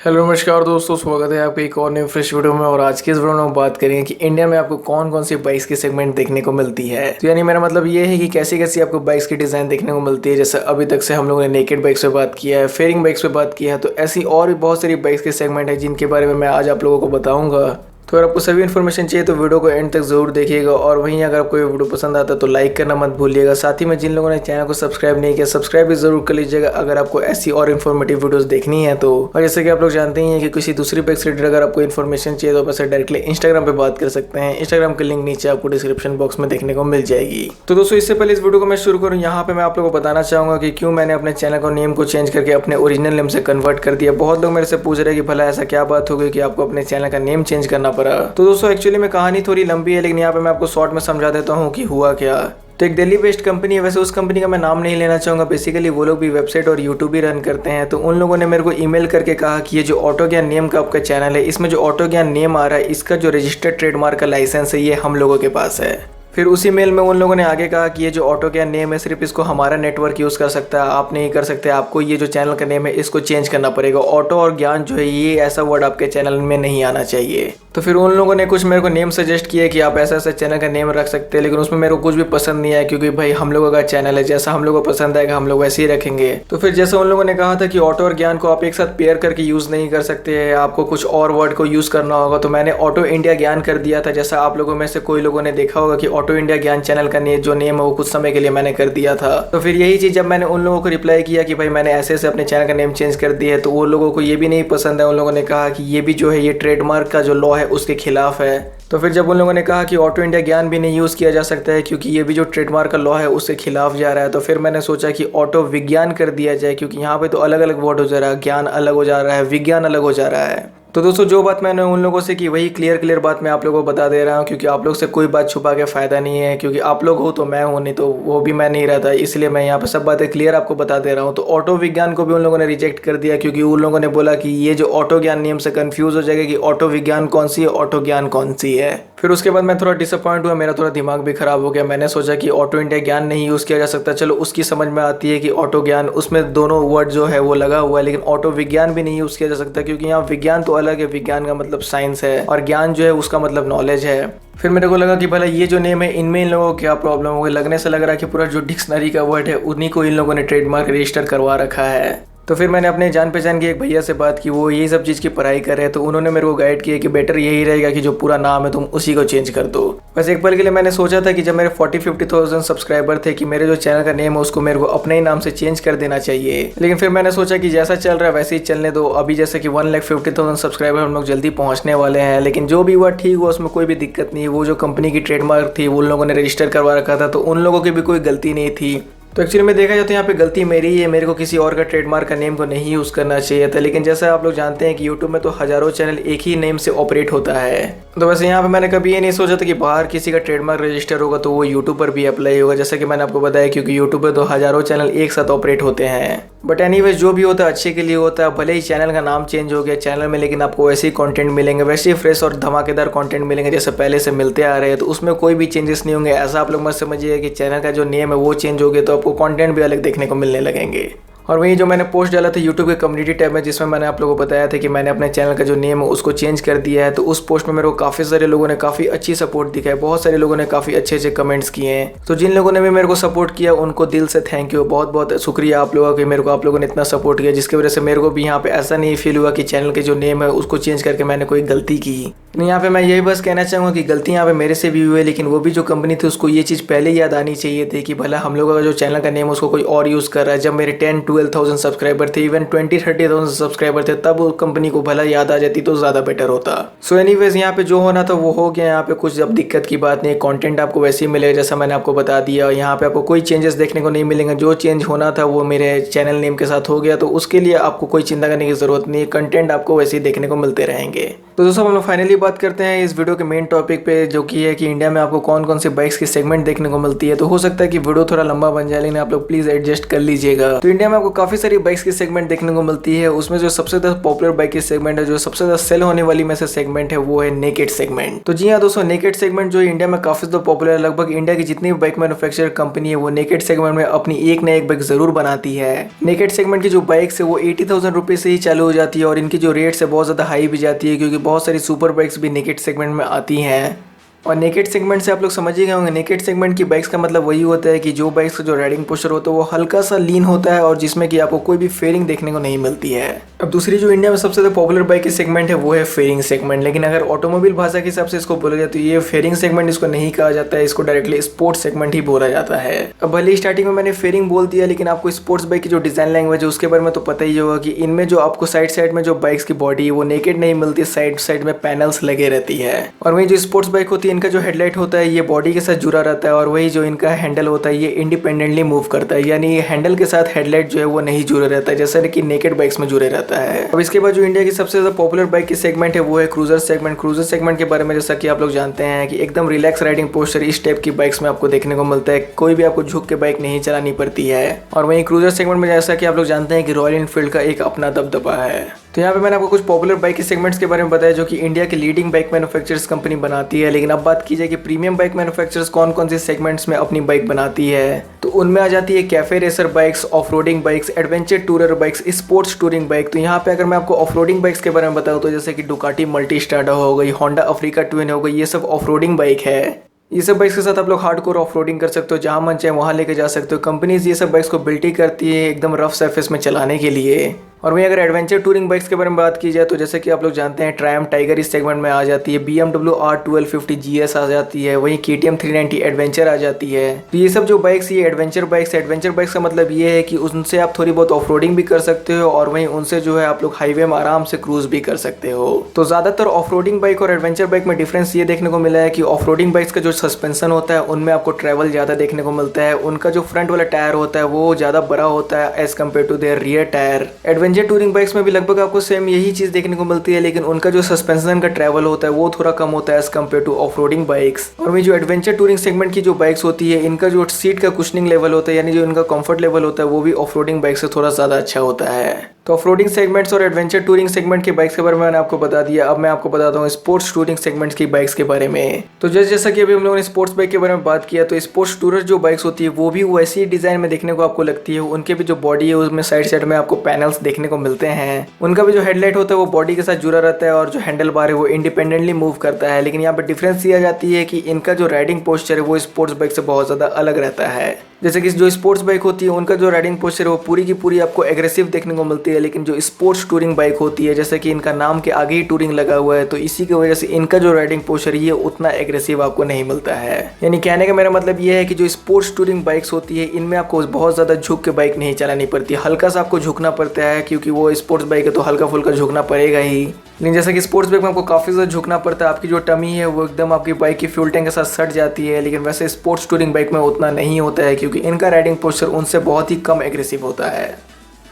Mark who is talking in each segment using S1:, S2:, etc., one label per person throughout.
S1: Hello नमस्कार दोस्तों, स्वागत है आपके एक और नई फ्रेश वीडियो में। और आज के इस वीडियो में हम बात करेंगे कि इंडिया में आपको कौन कौन सी बाइक्स की सेगमेंट देखने को मिलती है। तो यानी मेरा मतलब ये है कि कैसी कैसी आपको बाइक्स की डिजाइन देखने को मिलती है। जैसे अभी तक से हम लोगों ने नेकेड बाइक्स पे बात किया है, फेयरिंग बाइक्स पे बात किया है, तो ऐसी और भी बहुत सारी बाइक्स की सेगमेंट है जिनके बारे में मैं आज आप लोगों को बताऊंगा। तो अगर आपको सभी इन्फॉर्मेशन चाहिए तो वीडियो को एंड तक जरूर देखिएगा। और वहीं अगर आपको ये वीडियो पसंद आता है तो लाइक करना मत भूलिएगा। साथ ही में जिन लोगों ने चैनल को सब्सक्राइब नहीं किया, सब्सक्राइब भी जरूर कर लीजिएगा अगर आपको ऐसी और इन्फॉर्मेटिव वीडियोस देखनी है तो। और जैसे कि आप लोग जानते ही हैं कि किसी दूसरी बाइक से रिलेटेड अगर आपको इन्फॉर्मेशन चाहिए तो आप ऐसे डायरेक्टली इंस्टाग्राम पे बात कर सकते हैं। इंस्टाग्राम की लिंक नीचे आपको डिस्क्रिप्शन बॉक्स में देखने को मिल जाएगी। तो दोस्तों, इससे पहले इस वीडियो को मैं शुरू करूँ, यहाँ पे मैं आप लोगों को बताना चाहूंगा कि क्यों मैंने अपने चैनल को नेम को चेंज करके अपने ओरिजिनल नेम से कन्वर्ट कर दिया। बहुत लोग मेरे से पूछ रहे हैं कि भला ऐसा क्या बात हो गई कि आपको अपने चैनल का नेम चेंज करना पड़ा। तो दोस्तों, एक्चुअली में कहानी थोड़ी लंबी है, लेकिन यहाँ पे मैं आपको शॉर्ट में समझा देता हूँ कि हुआ क्या। तो एक दिल्ली बेस्ड कंपनी है, वैसे उस कंपनी का मैं नाम नहीं लेना चाहूँगा। बेसिकली वो लोग भी वेबसाइट और यूट्यूब भी रन करते हैं। तो उन लोगों ने मेरे को ईमेल करके कहा कि ये जो ऑटो ज्ञान नेम का आपका चैनल है, इसमें जो ऑटो ज्ञान नेम आ रहा है, इसका जो रजिस्टर्ड ट्रेडमार्क का लाइसेंस है ये हम लोगों के पास है। फिर उसी मेल में उन लोगों ने आगे कहा कि ये जो ऑटो ज्ञान नेम है सिर्फ इसको हमारा नेटवर्क यूज़ कर सकता है, आप नहीं कर सकते। आपको ये जो चैनल का नेम है इसको चेंज करना पड़ेगा। ऑटो और ज्ञान जो है ये ऐसा वर्ड आपके चैनल में नहीं आना चाहिए। तो फिर उन लोगों ने कुछ मेरे को नेम सजेस्ट किया कि आप ऐसा ऐसा चैनल का नेम रख सकते हैं, लेकिन उसमें मेरे को कुछ भी पसंद नहीं आया क्योंकि भाई हम लोगों का चैनल है, जैसा हम लोगों को पसंद आएगा हम लोग वैसे ही रखेंगे। तो फिर जैसे उन लोगों ने कहा था कि ऑटो और ज्ञान को आप एक साथ पेयर करके यूज़ नहीं कर सकते, आपको कुछ और वर्ड को यूज़ करना होगा, तो मैंने ऑटो इंडिया ज्ञान कर दिया था। जैसा आप लोगों में से कोई लोगों ने देखा होगा कि ऑटो इंडिया ज्ञान चैनल का जो नेम है वो कुछ समय के लिए मैंने कर दिया था। तो फिर यही चीज़ जब मैंने उन लोगों को रिप्लाई किया कि भाई मैंने ऐसे ऐसे अपने चैनल का नेम चेंज कर दिया है, तो वो लोगों को ये भी नहीं पसंद है। उन लोगों ने कहा कि ये भी जो है ये ट्रेडमार्क का जो लॉ है उसके खिलाफ है। तो फिर जब उन लोगों ने कहा कि ऑटो इंडिया ज्ञान भी नहीं यूज़ किया जा सकता है क्योंकि ये भी जो ट्रेडमार्क का लॉ है उससे खिलाफ जा रहा है, तो फिर मैंने सोचा कि ऑटो विज्ञान कर दिया जाए, क्योंकि यहाँ पे तो अलग अलग वर्ड हो जा रहा है, ज्ञान अलग हो जा रहा है, विज्ञान अलग हो जा रहा है। तो दोस्तों, जो बात मैंने उन लोगों से की वही क्लियर बात मैं आप लोगों को बता दे रहा हूँ, क्योंकि आप लोग से कोई बात छुपा के फ़ायदा नहीं है। क्योंकि आप लोग हो तो मैं हूँ, नहीं तो वो भी मैं नहीं रहता, इसलिए मैं यहाँ पे सब बातें क्लियर आपको बता दे रहा हूँ। तो ऑटो विज्ञान को भी उन लोगों ने रिजेक्ट कर दिया क्योंकि उन लोगों ने बोला कि ये जो ऑटो ज्ञान नियम से कंफ्यूज हो जाएगा कि ऑटो विज्ञान कौन सी है, ऑटो ज्ञान कौन सी है। फिर उसके बाद मैं थोड़ा डिसअपॉइंट हुआ, मेरा थोड़ा दिमाग भी खराब हो गया। मैंने सोचा कि ऑटो इंडिया ज्ञान नहीं यूज़ किया जा सकता, चलो उसकी समझ में आती है कि ऑटो ज्ञान, उसमें दोनों वर्ड जो है वो लगा हुआ है, लेकिन ऑटो विज्ञान भी नहीं यूज़ किया जा सकता क्योंकि यहाँ विज्ञान तो अलग है, विज्ञान का मतलब साइंस है और ज्ञान जो है उसका मतलब नॉलेज है। फिर मेरे को लगा कि भला ये जो नेम है इनमें इन लोगों को क्या प्रॉब्लम होगी। लगने से लग रहा है कि पूरा जो डिक्शनरी का वर्ड है उन्हीं को इन लोगों ने ट्रेडमार्क रजिस्टर करवा रखा है। तो फिर मैंने अपने जान पहचान के एक भैया से बात की, वो यही सब चीज़ की पढ़ाई कर रहे हैं, तो उन्होंने मेरे को गाइड किया कि बेटर यही रहेगा कि जो पूरा नाम है तुम उसी को चेंज कर दो। बस एक पल के लिए मैंने सोचा था कि जब मेरे 40-50,000 सब्सक्राइबर थे कि मेरे जो चैनल का नेम है उसको मेरे को अपने ही नाम से चेंज कर देना चाहिए, लेकिन फिर मैंने सोचा कि जैसा चल रहा है वैसे ही चलने दो। अभी जैसे कि 1,50,000 सब्सक्राइबर हम लोग जल्दी पहुँचने वाले हैं, लेकिन जो भी हुआ ठीक हुआ, उसमें कोई भी दिक्कत नहीं है। वो जो कंपनी की ट्रेडमार्क थी वो उन लोगों ने रजिस्टर करवा रखा था, तो उन लोगों की भी कोई गलती नहीं थी। तो एक्चुअली में देखा जाए तो यहाँ पे गलती मेरी ही है, मेरे को किसी और का ट्रेडमार्क का नेम को नहीं यूज़ करना चाहिए था। लेकिन जैसा आप लोग जानते हैं कि यूट्यूब में तो हज़ारों चैनल एक ही नेम से ऑपरेट होता है। तो वैसे यहाँ पे मैंने कभी ये नहीं सोचा था कि बाहर किसी का ट्रेडमार्क रजिस्टर होगा तो वो यूट्यूब पर भी अप्लाई होगा, जैसा कि मैंने आपको बताया, क्योंकि यूट्यूब पर तो हज़ारों चैनल एक साथ ऑपरेट होते हैं। बट एनीवेज, जो भी होता है अच्छे के लिए होता है। भले ही चैनल का नाम चेंज हो गया चैनल में, लेकिन आपको वैसे ही कंटेंट मिलेंगे, वैसे ही फ्रेश और धमाकेदार कंटेंट मिलेंगे जैसे पहले से मिलते आ रहे हैं। तो उसमें कोई भी चेंजेस नहीं होंगे। ऐसा आप लोग मत समझिए कि चैनल का जो नेम है वो चेंज हो गया तो आपको कंटेंट भी अलग देखने को मिलने लगेंगे। और वहीं जो मैंने पोस्ट डाला था यूट्यूब के कम्युनिटी टैब में, जिसमें मैंने आप लोगों को बताया था कि मैंने अपने चैनल का जो नेम है उसको चेंज कर दिया है, तो उस पोस्ट में मेरे को काफ़ी सारे लोगों ने काफ़ी अच्छी सपोर्ट दिखाई, बहुत सारे लोगों ने काफ़ी अच्छे अच्छे कमेंट्स किए हैं। तो जिन लोगों ने भी मेरे को सपोर्ट किया उनको दिल से थैंक यू, बहुत बहुत शुक्रिया आप लोगों का, मेरे को आप लोगों ने इतना सपोर्ट किया, जिसकी वजह से मेरे को भी यहाँ पे ऐसा नहीं फील हुआ कि चैनल के जो नेम है उसको चेंज करके मैंने कोई गलती की। यहाँ पे मैं यही बस कहना चाहूँगा कि गलती यहाँ पे मेरे से भी हुई है, लेकिन वो भी जो कंपनी थी उसको ये चीज़ पहले याद आनी चाहिए थी कि भला हम लोगों का जो चैनल का नेम है उसको कोई और यूज़ कर रहा है। जब मेरे 10-12,000 सब्सक्राइबर थे, इवन 20-30,000 सब्सक्राइबर थे, तब वो कंपनी को भला याद आ जाती तो ज़्यादा बेटर होता। सो एनीवेज, यहाँ पे जो होना था वो हो गया। यहाँ पे कुछ अब दिक्कत की बात नहीं है, कंटेंट आपको वैसे ही मिलेगा जैसा मैंने आपको बता दिया। यहाँ पे आपको कोई चेंजेस देखने को नहीं मिलेंगे। जो चेंज होना था वो मेरे चैनल नेम के साथ हो गया, तो उसके लिए आपको कोई चिंता करने की ज़रूरत नहीं है। कंटेंट आपको वैसे ही देखने को मिलते रहेंगे। तो दोस्तों हम लोग फाइनली बात करते हैं इस वीडियो के मेन टॉपिक पे, जो कि है कि इंडिया में आपको कौन कौन सी बाइक्स की सेगमेंट देखने को मिलती है। तो हो सकता है कि वीडियो थोड़ा लंबा बन जाए, लेकिन आप लोग प्लीज एडजस्ट कर लीजिएगा। तो इंडिया में आपको काफी सारी बाइक्स की सेगमेंट देखने को मिलती है। उसमें जो सबसे ज्यादा पॉपुलर बाइक की सेगमेंट है, जो सबसे ज्यादा सेल होने वाली में से सेगमेंट है, वो है नेकेड सेगमेंट। तो जी हाँ दोस्तों, नेकेड सेगमेंट जो इंडिया में काफी ज्यादा पॉपुलर है। लगभग इंडिया की जितनी भी बाइक मैन्युफैक्चर कंपनी है, वो नेकेड सेगमेंट में अपनी एक न एक बाइक जरूर बनाती है। नेकेड सेगमेंट की जो बाइक्स है वो 80,000 रुपीज से ही चालू हो जाती है, और इनकी जो रेट्स है बहुत ज्यादा हाई भी जाती है, क्योंकि बहुत सारी सुपर बाइक्स भी नेकेड सेगमेंट में आती हैं। और नेकेड सेगमेंट से आप लोग समझ ही गए होंगे, नेकेड सेगमेंट की बाइक्स का मतलब वही होता है कि जो बाइक्स का जो राइडिंग पोस्चर होता है वो हल्का सा लीन होता है, और जिसमें कि आपको कोई भी फेयरिंग देखने को नहीं मिलती है। अब दूसरी जो इंडिया में सबसे ज्यादा पॉपुलर बाइक की सेगमेंट है वो है फेयरिंग सेगमेंट। लेकिन अगर ऑटोमोबाइल भाषा के हिसाब से इसको बोला जाए तो ये फेयरिंग सेगमेंट इसको नहीं कहा जाता है, इसको डायरेक्टली स्पोर्ट्स सेगमेंट ही बोला जाता है। अब भले स्टार्टिंग में मैंने फेयरिंग बोल दिया, लेकिन आपको स्पोर्ट्स बाइक की जो डिजाइन लैंग्वेज है उसके बारे में तो पता ही होगा कि इनमें जो आपको साइड साइड में जो बाइक्स की बॉडी है वो नेकेड नहीं मिलती, साइड साइड में पैनल्स लगे रहती है। और वही जो स्पोर्ट्स बाइक होती है, इनका जो हेडलाइट होता है ये बॉडी के साथ जुड़ा रहता है, और वही जो इनका हैंडल होता है ये इंडिपेंडेंटली मूव करता है, यानी हैंडल के साथ हेडलाइट जो है वो नहीं जुड़े रहता है, जैसा कि नेकेड बाइक्स में जुड़े रहता है। अब इसके बाद जो इंडिया की सबसे ज्यादा पॉपुलर बाइक की सेगमेंट है वो है क्रूजर सेगमेंट। क्रूजर सेगमेंट के बारे में जैसा कि आप लोग जानते हैं कि एकदम रिलैक्स राइडिंग पोस्चर इस टाइप की बाइक्स में आपको देखने को मिलता है, कोई भी आपको झुक के बाइक नहीं चलानी पड़ती है। और वहीं क्रूजर सेगमेंट में जैसा कि आप लोग जानते हैं कि रॉयल एनफील्ड का एक अपना दबदबा है। तो यहाँ पे मैंने आपको कुछ पॉपुलर बाइक के सेगमेंट्स के बारे में बताया जो कि इंडिया की लीडिंग बाइक मैन्युफैक्चरर्स कंपनी बनाती है। लेकिन अब बात की जाए कि प्रीमियम बाइक मैन्युफैक्चरर्स कौन कौन से सेगमेंट्स में अपनी बाइक बनाती है, तो उनमें आ जाती है cafe racer bikes, of roading bikes, adventure tourer bikes, sports touring bike. तो यहाँ पे अगर मैं आपको ऑफ रोडिंग बाइक्स के बारे में बताऊँ तो जैसे कि डुकाटी मल्टी स्ट्राडा हो गई, होंडा अफ्रीका ट्विन हो गई, ये सब ऑफ रोडिंग बाइक है। ये सब बाइक्स के साथ आप लोग हार्डकोर ऑफ रोडिंग कर सकते हो, जहां मन चाहे वहां लेके जा सकते हो। कंपनीज ये सब बाइक्स को बिल्ड ही करती है एकदम रफ सरफेस में चलाने के लिए। और वहीं अगर एडवेंचर टूरिंग बाइक्स के बारे में बात की जाए तो जैसे कि आप लोग जानते हैं ट्रायम्फ टाइगर इस सेगमेंट में आ जाती है, BMW R1250 GS आ जाती है, वहीं KTM 390 एडवेंचर आ जाती है। तो ये सब जो बाइक्स ये एडवेंचर बाइक्स का मतलब ये है कि उनसे आप थोड़ी बहुत ऑफ रोडिंग भी कर सकते हो, और वहीं उनसे जो है आप लोग हाईवे में आराम से क्रूज भी कर सकते हो। तो ज्यादातर ऑफ रोडिंग बाइक और एडवेंचर बाइक में डिफरेंस ये देखने को मिला है कि ऑफ रोडिंग बाइक्स का जो सस्पेंशन होता है उनमें आपको ट्रेवल ज्यादा देखने को मिलता है, उनका जो फ्रंट वाला टायर होता है वो ज्यादा बड़ा होता है as compare to their rear tyre. Adventure touring bikes में भी लगभग आपको सेम यही चीज देखने को मिलती है, लेकिन उनका जो सस्पेंशन का ट्रैवल होता है वो थोड़ा कम होता है as compare to off roading bikes. और वही जो एडवेंचर टूरिंग सेगमेंट की जो बाइक्स होती है, इनका जो सीट का कुशनिंग लेवल होता है, यानी जो इनका कंफर्ट लेवल होता है वो भी ऑफ रोडिंग बाइक से थोड़ा ज्यादा अच्छा होता है। तो ऑफ रोडिंग सेगमेंट्स और एडवेंचर टूरिंग सेगमेंट के बाइक्स के बारे में मैंने आपको बता दिया। अब मैं आपको बताता हूँ स्पोर्ट्स टूरिंग सेगमेंट्स की बाइक्स के बारे में। तो जैसा कि अभी हम लोगों ने स्पोर्ट्स बाइक के बारे में बात किया, तो स्पोर्ट्स टूरर जो बाइक्स होती है वो भी वैसी डिजाइन में देखने को आपको लगती है। उनके भी जो बॉडी है उसमें साइड साइड में आपको पैनल्स देखने को मिलते हैं। उनका भी जो हेडलाइट होता है वो बॉडी के साथ जुड़ा रहता है, और जो हैंडल बार है वो इंडिपेंडेंटली मूव करता है। लेकिन यहाँ पे डिफरेंस दिया जाती है कि इनका जो राइडिंग पोस्चर है वो स्पोर्ट्स बाइक से बहुत ज्यादा अलग रहता है। जैसे कि जो स्पोर्ट्स बाइक होती है उनका जो राइडिंग पोस्चर है वो पूरी की पूरी आपको एग्रेसिव देखने को मिलती है, लेकिन जो स्पोर्ट्स टूरिंग बाइक होती है, जैसे कि इनका नाम के आगे ही टूरिंग लगा हुआ है, तो इसी की वजह से इनका जो राइडिंग पोस्चर ये उतना एग्रेसिव आपको नहीं मिलता है। यानी कहने का मेरा मतलब ये है कि जो स्पोर्ट्स टूरिंग बाइक्स होती है इनमें आपको बहुत ज्यादा झुक के बाइक नहीं चलानी पड़ती, हल्का सा आपको झुकना पड़ता है, क्योंकि वो स्पोर्ट्स बाइक है तो हल्का फुल्का झुकना पड़ेगा ही। लेकिन जैसे कि स्पोर्ट्स बाइक में आपको काफी ज्यादा झुकना पड़ता है, आपकी जो टमी है वो एकदम आपकी बाइक की फ्यूल टैंक के साथ सट जाती है। लेकिन वैसे स्पोर्ट्स टूरिंग बाइक में उतना नहीं होता है, क्योंकि इनका राइडिंग पोस्चर उनसे बहुत ही कम एग्रेसिव होता है।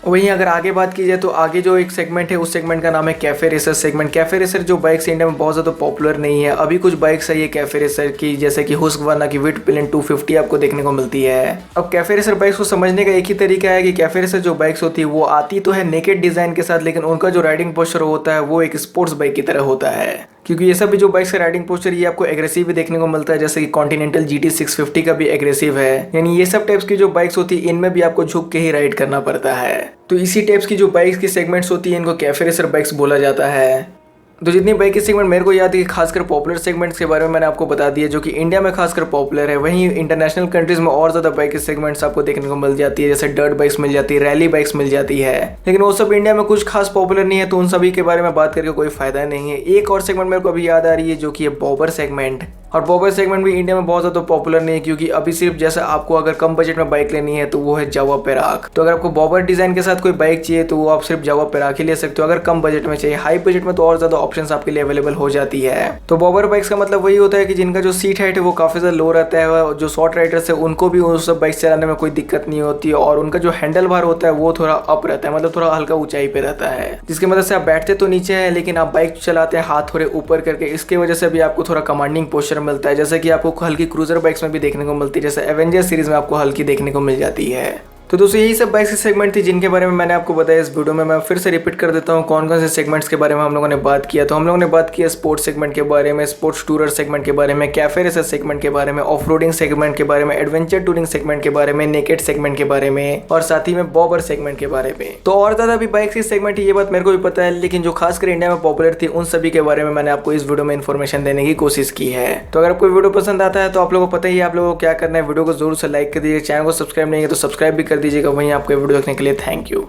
S1: वहीं अगर आगे बात की जाए तो आगे जो एक सेगमेंट है उस सेगमेंट का नाम है cafe racer segment. Cafe racer जो बाइक्स इंडिया में बहुत ज़्यादा पॉपुलर नहीं है। अभी कुछ बाइक्स है ये कैफे रेसर की, जैसे कि हुस्कवर्ना की विटपिलेन 250 आपको देखने को मिलती है। अब कैफे रेसर बाइक्स को समझने का एक ही तरीका है कि कैफे रेसर जो बाइक्स होती है वो आती तो है नेकेड डिजाइन के साथ, लेकिन उनका जो राइडिंग पोस्चर होता है वो एक स्पोर्ट्स बाइक की तरह होता है। क्योंकि ये सब भी जो बाइक्स का राइडिंग पोस्चर ये आपको एग्रेसिव भी देखने को मिलता है, जैसे कि कॉन्टिनेंटल GT 650 का भी एग्रेसिव है। यानी ये सब टाइप्स की जो बाइक्स होती है इनमें भी आपको झुक के ही राइड करना पड़ता है। तो इसी टाइप्स की जो बाइक्स की सेगमेंट्स होती है इनको कैफे रेसर बाइक्स बोला जाता है। तो जितनी बाइक की सेगमेंट मेरे को याद है कि खासकर पॉपुलर सेगमेंट्स के बारे में मैंने आपको बता दिया, जो कि इंडिया में खासकर पॉपुलर है। वहीं इंटरनेशनल कंट्रीज में और ज़्यादा बाइक की सेगमेंट्स आपको देखने को मिल जाती है, जैसे डर्ट बाइक्स मिल जाती है, रैली बाइक्स मिल जाती है। लेकिन वो सब इंडिया में कुछ खास पॉपुलर नहीं है, तो उन सभी के बारे में बात करके कोई फायदा नहीं है। एक और सेगमेंट मेरे को अभी याद आ रही है जो कि है बॉबर सेगमेंट। और बॉबर सेगमेंट भी इंडिया में बहुत ज्यादा पॉपुलर नहीं है, क्योंकि अभी सिर्फ जैसे आपको अगर कम बजट में बाइक लेनी है तो वो है जावा पेराक। तो अगर आपको बॉबर डिजाइन के साथ कोई बाइक चाहिए तो वो आप सिर्फ जावा पेराक ही ले सकते हो। अगर कम बजट में चाहिए, हाई बजट में तो और ज्यादा ऑप्शंस आपके लिए अवेलेबल हो जाती है। तो बॉबर बाइक्स का मतलब वही होता है कि जिनका जो सीट हाइट है वो काफी ज्यादा लो रहता है, जो शॉर्ट राइडर्स है उनको भी उस सब बाइक चलाने में कोई दिक्कत नहीं होती है, और उनका जो हैंडल बार होता है वो थोड़ा अप रहता है, मतलब थोड़ा हल्का ऊंचाई पे रहता है, जिसकी मदद से आप बैठते तो नीचे हैं लेकिन आप बाइक चलाते हैं हाथ थोड़े ऊपर करके। इसके वजह से भी आपको थोड़ा कमांडिंग पोस्चर मिलता है, जैसे कि आपको हल्की क्रूजर बाइक्स में भी देखने को मिलती है, जैसे एवेंजर सीरीज में आपको हल्की देखने को मिल जाती है। तो दोस्तों यही सब बाइक्स की सेगमेंट थी जिनके बारे में मैंने आपको बताया इस वीडियो में। मैं फिर से रिपीट कर देता हूँ कौन कौन से सेगमेंट्स के बारे में हम लोगों ने बात किया। तो हम लोगों ने बात किया स्पोर्ट्स सेगमेंट के बारे में, स्पोर्ट्स टूरर सेगमेंट के बारे में, कैफे रेसर सेगमेंट के बारे में, ऑफ रोडिंग सेगमेंट के बारे में, एडवेंचर टूरिंग सेगमेंट के बारे में, नेकेड सेगमेंट के बारे में, और साथ ही में बॉबर सेगमेंट के बारे में। तो और ज्यादा भी बाइक्स की सेगमेंट ये बात मेरे को भी पता है, लेकिन जो खासकर इंडिया में पॉपुलर थी उन सभी के बारे में मैंने आपको इस वीडियो में इन्फॉर्मेशन देने की कोशिश की है। तो अगर आपको वीडियो पसंद आता है तो आप लोगों को पता ही है आप लोगों को क्या करना है, वीडियो को जरूर से लाइक कर दीजिए, चैनल को सब्सक्राइब नहीं है तो सब्सक्राइब भी कर दीजिएगा। वहीं आपको वीडियो देखने के लिए थैंक यू।